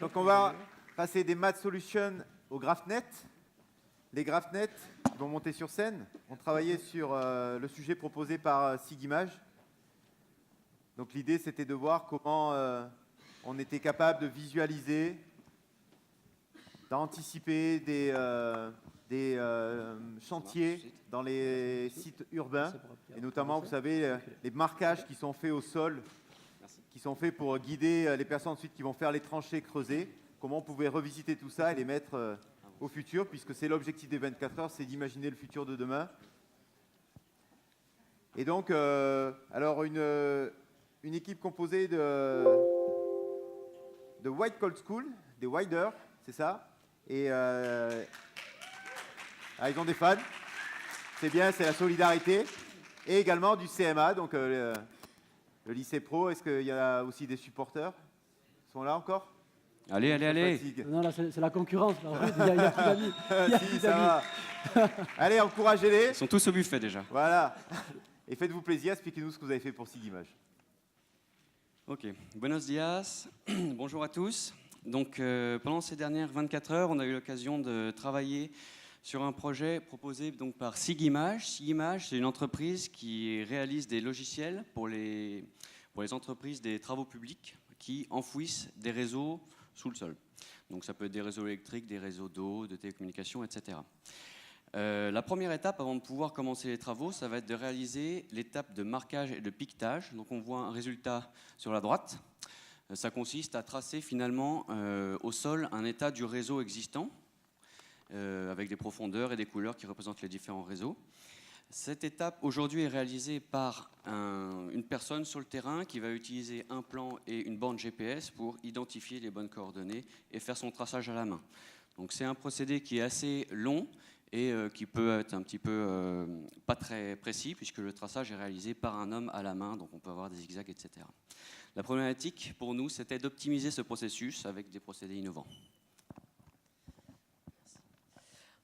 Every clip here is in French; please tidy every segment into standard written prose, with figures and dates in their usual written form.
Donc on va passer des Math Solutions au GraphNet. Les GraphNet vont monter sur scène. On travaillait sur le sujet proposé par SIGIMAGE. Donc l'idée, c'était de voir comment on était capable de visualiser, d'anticiper des chantiers dans les sites urbains. Et notamment, vous savez, les marquages qui sont faits au sol, qui sont faits pour guider les personnes ensuite qui vont faire les tranchées creusées. Comment on pouvait revisiter tout ça et les mettre au futur, puisque c'est l'objectif des 24 heures, c'est d'imaginer le futur de demain. Et donc, alors une équipe composée de White Cold School, des Widers, c'est ça. Et ils ont des fans, c'est bien, c'est la solidarité. Et également du CMA, donc le lycée pro. Est-ce qu'il y a aussi des supporters? Ils sont là encore? Allez, allez, allez. Non, là, c'est la concurrence. Là. Il y a plus d'amis. Si, ça va. Allez, encouragez-les. Ils sont tous au buffet déjà. Voilà. Et faites-vous plaisir, expliquez-nous ce que vous avez fait pour SIGIMAGE. Ok, buenos dias, bonjour à tous. Donc pendant ces dernières 24 heures, on a eu l'occasion de travailler sur un projet proposé donc, par SIGIMAGE. SIGIMAGE, c'est une entreprise qui réalise des logiciels pour les entreprises des travaux publics qui enfouissent des réseaux sous le sol. Donc ça peut être des réseaux électriques, des réseaux d'eau, de télécommunications, etc. La première étape avant de pouvoir commencer les travaux, ça va être de réaliser l'étape de marquage et de piquetage. Donc on voit un résultat sur la droite. Ça consiste à tracer finalement au sol un état du réseau existant avec des profondeurs et des couleurs qui représentent les différents réseaux. Cette étape aujourd'hui est réalisée par une personne sur le terrain qui va utiliser un plan et une borne GPS pour identifier les bonnes coordonnées et faire son traçage à la main. Donc c'est un procédé qui est assez long et qui peut être un petit peu pas très précis puisque le traçage est réalisé par un homme à la main, donc on peut avoir des zigzags, etc. La problématique pour nous, c'était d'optimiser ce processus avec des procédés innovants.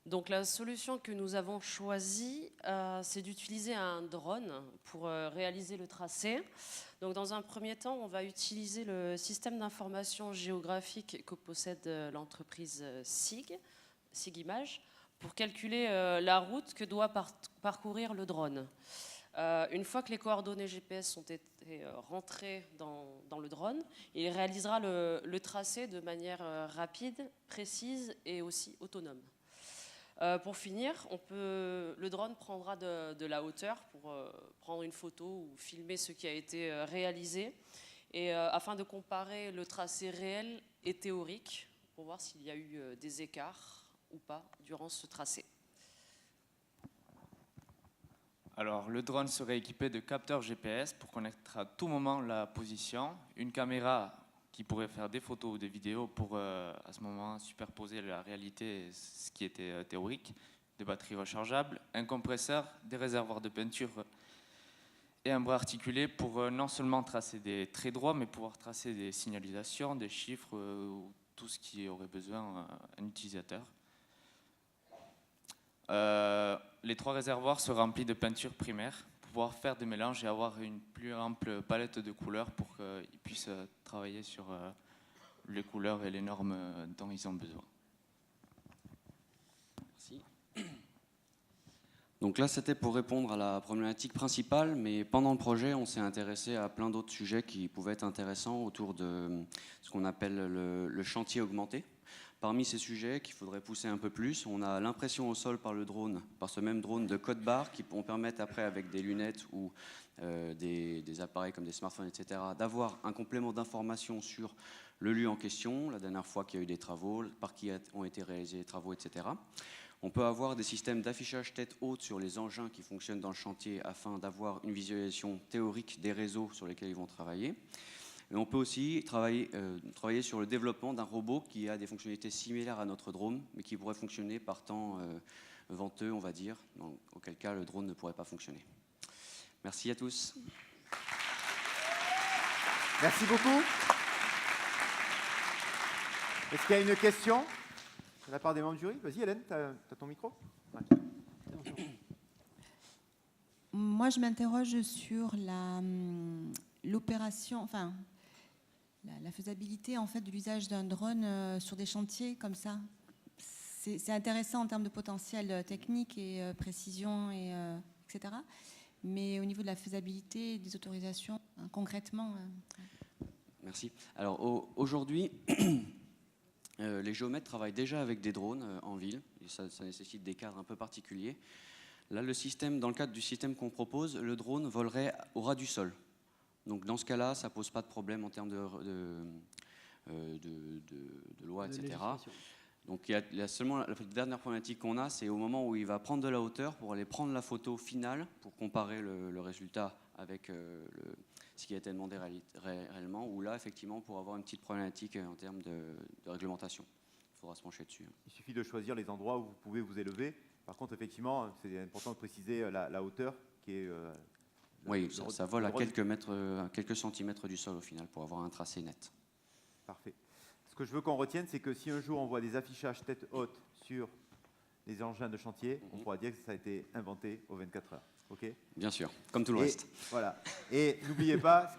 Donc la solution que nous avons choisie, c'est d'utiliser un drone pour réaliser le tracé. Donc dans un premier temps, on va utiliser le système d'information géographique que possède l'entreprise SIGIMAGE pour calculer la route que doit parcourir le drone. Une fois que les coordonnées GPS ont été rentrées dans le drone, il réalisera le tracé de manière rapide, précise et aussi autonome. Pour finir, le drone prendra de la hauteur pour prendre une photo ou filmer ce qui a été réalisé et afin de comparer le tracé réel et théorique pour voir s'il y a eu des écarts ou pas durant ce tracé. Alors, le drone serait équipé de capteurs GPS pour connaître à tout moment la position, une caméra qui pourrait faire des photos ou des vidéos pour, à ce moment, superposer la réalité, ce qui était théorique, des batteries rechargeables, un compresseur, des réservoirs de peinture et un bras articulé pour non seulement tracer des traits droits, mais pouvoir tracer des signalisations, des chiffres, ou tout ce qui aurait besoin un utilisateur. Les 3 réservoirs sont remplis de peinture primaire pour pouvoir faire des mélanges et avoir une plus ample palette de couleurs pour qu'ils puissent travailler sur les couleurs et les normes dont ils ont besoin. Merci. Donc là, c'était pour répondre à la problématique principale, mais pendant le projet, on s'est intéressé à plein d'autres sujets qui pouvaient être intéressants autour de ce qu'on appelle le chantier augmenté. Parmi ces sujets qu'il faudrait pousser un peu plus, on a l'impression au sol par le drone, par ce même drone de code barre qui vont permettre après avec des lunettes ou des appareils comme des smartphones, etc., d'avoir un complément d'information sur le lieu en question, la dernière fois qu'il y a eu des travaux, par qui ont été réalisés les travaux, etc. On peut avoir des systèmes d'affichage tête haute sur les engins qui fonctionnent dans le chantier afin d'avoir une visualisation théorique des réseaux sur lesquels ils vont travailler. Et on peut aussi travailler sur le développement d'un robot qui a des fonctionnalités similaires à notre drone, mais qui pourrait fonctionner par temps venteux, on va dire, auquel cas le drone ne pourrait pas fonctionner. Merci à tous. Merci beaucoup. Est-ce qu'il y a une question de la part des membres du jury? Vas-y Hélène, tu as ton micro. Ouais. Moi, je m'interroge sur l'opération, enfin, la faisabilité en fait de l'usage d'un drone sur des chantiers comme ça. C'est intéressant en termes de potentiel technique et précision, etc. Mais au niveau de la faisabilité, des autorisations, concrètement... Merci. Alors aujourd'hui, les géomètres travaillent déjà avec des drones en ville, et ça nécessite des cadres un peu particuliers. Là, dans le cadre du système qu'on propose, le drone volerait au ras du sol. Donc dans ce cas-là, ça ne pose pas de problème en termes de loi, etc. Donc il y a seulement la dernière problématique qu'on a, c'est au moment où il va prendre de la hauteur pour aller prendre la photo finale pour comparer le résultat avec ce qui a été demandé réellement, où là, effectivement, pour avoir une petite problématique en termes de réglementation. Il faudra se pencher dessus. Il suffit de choisir les endroits où vous pouvez vous élever. Par contre, effectivement, c'est important de préciser la hauteur qui est... oui, ça vole à quelques centimètres du sol au final pour avoir un tracé net. Parfait. Ce que je veux qu'on retienne, c'est que si un jour on voit des affichages tête haute sur les engins de chantier, on pourra dire que ça a été inventé aux 24 heures. Okay. Bien sûr, comme tout le reste. Voilà. Et n'oubliez pas, ce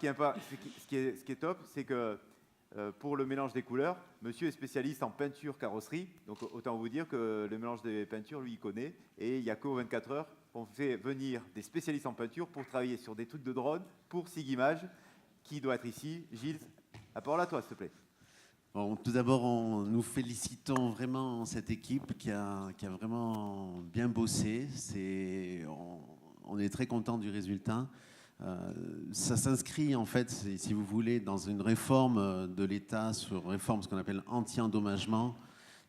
qui est top, c'est que pour le mélange des couleurs, monsieur est spécialiste en peinture carrosserie, donc autant vous dire que le mélange des peintures, lui, il connaît, et il n'y a qu'aux 24 heures qu'on fait venir des spécialistes en peinture pour travailler sur des trucs de drone pour SIG-Image, qui doit être ici. Gilles, la parole à toi, s'il te plaît. Bon, tout d'abord, nous félicitons vraiment cette équipe qui a vraiment bien bossé. On est très content du résultat. Ça s'inscrit en fait, si vous voulez, dans une réforme de l'État sur réforme ce qu'on appelle anti-endommagement,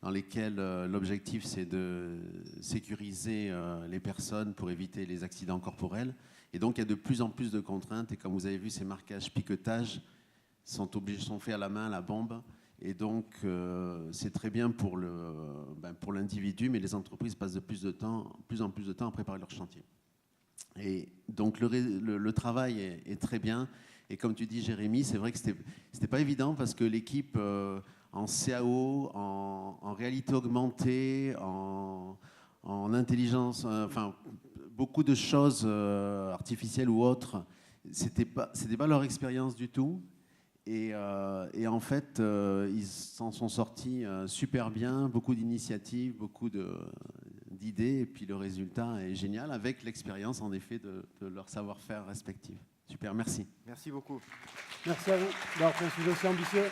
dans lesquelles l'objectif c'est de sécuriser les personnes pour éviter les accidents corporels. Et donc il y a de plus en plus de contraintes. Et comme vous avez vu, ces marquages piquetages sont faits à la main, à la bombe. Et donc, c'est très bien pour l'individu, mais les entreprises passent de plus en plus de temps à préparer leur chantier. Et donc, le travail est très bien. Et comme tu dis, Jérémy, c'est vrai que c'était pas évident parce que l'équipe en CAO, en réalité augmentée, en intelligence, enfin, beaucoup de choses artificielles ou autres, c'était pas leur expérience du tout. Et en fait, ils s'en sont sortis super bien, beaucoup d'initiatives, beaucoup d'idées, et puis le résultat est génial avec l'expérience en effet de leur savoir-faire respectif. Super, merci. Merci beaucoup. Merci à vous d'avoir fait un sujet aussi ambitieux.